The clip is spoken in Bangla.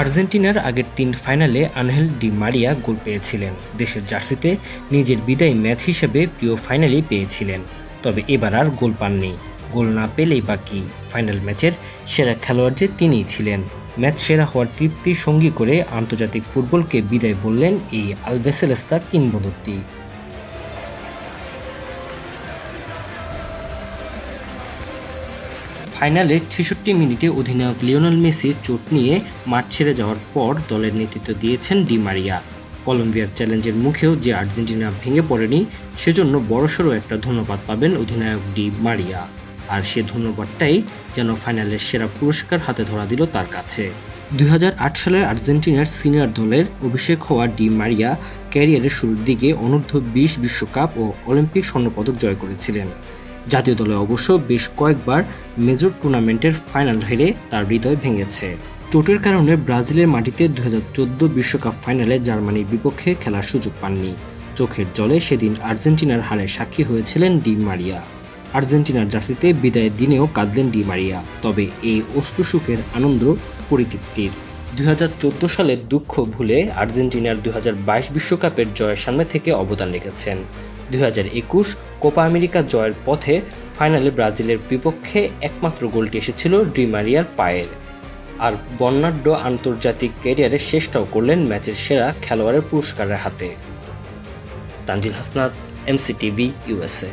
আর্জেন্টিনার আগের ৩ ফাইনালে আনহেল ডি মারিয়া গোল পেয়েছিলেন। দেশের জার্সিতে নিজের বিদায়ী ম্যাচ হিসেবে প্রিয় ফাইনালই পেয়েছিলেন। তবে এবার আর গোল পাননি। গোল না পেলেই বাকি, ফাইনাল ম্যাচের সেরা খেলোয়াড় যে তিনিই ছিলেন। ম্যাচ সেরা হওয়ার তৃপ্তি সঙ্গী করে আন্তর্জাতিক ফুটবলকে বিদায় বললেন এই আলবিসেলেস্তা কিংবদন্তি। ফাইনালের ৬৬ মিনিটে অধিনায়ক লিওনেল মেসি চোট নিয়ে মাঠ ছেড়ে যাওয়ার পর দলের নেতৃত্ব দিয়েছেন ডি মারিয়া। কলম্বিয়ার চ্যালেঞ্জের মুখেও যে আর্জেন্টিনা ভেঙে পড়েনি, সেজন্য বড়সড় একটা ধন্যবাদ পাবেন অধিনায়ক ডি মারিয়া। আর সে ধন্যবাদটাই যেন ফাইনালের সেরা পুরস্কার হাতে ধরা দিল তার কাছে। ২০০৮ সালে আর্জেন্টিনার সিনিয়র দলের অভিষেক হওয়া ডি মারিয়া ক্যারিয়ারের শুরুর দিকে অনূর্ধ্ব-২০ বিশ্বকাপ ও অলিম্পিক স্বর্ণপদক জয় করেছিলেন। জাতীয় দলে অবশ্য বেশ কয়েকবার মেজর টুর্নামেন্টের ফাইনাল হেরে তার হৃদয় ভেঙেছে। চোটের কারণে ব্রাজিলের মাটিতে ২০১৪ বিশ্বকাপ ফাইনালে জার্মানির বিপক্ষে খেলার সুযোগ পাননি। চোখের জলে সেদিন আর্জেন্টিনার হারের সাক্ষী হয়েছিলেন ডি মারিয়া। আর্জেন্টিনার জার্সিতে বিদায়ের দিনেও কাঁদলেন ডি মারিয়া। তবে এই অশ্রুসুখের আনন্দ পরিতৃপ্তির। ২০১৪ সালের দুঃখ ভুলে আর্জেন্টিনার ২০২২ বিশ্বকাপের জয়ের সামনে থেকে অবদান রেখেছেন। ২০২১ কোপা আমেরিকা জয়ের পথে ফাইনালে ব্রাজিলের বিপক্ষে একমাত্র গোলটি এসেছিল ডি মারিয়ার পায়ের। আর বর্ণাঢ্য আন্তর্জাতিক ক্যারিয়ারে শেষটাও করলেন ম্যাচের সেরা খেলোয়াড়ের পুরস্কারের হাতে। Tanzil Hasnat, MCTV, USA.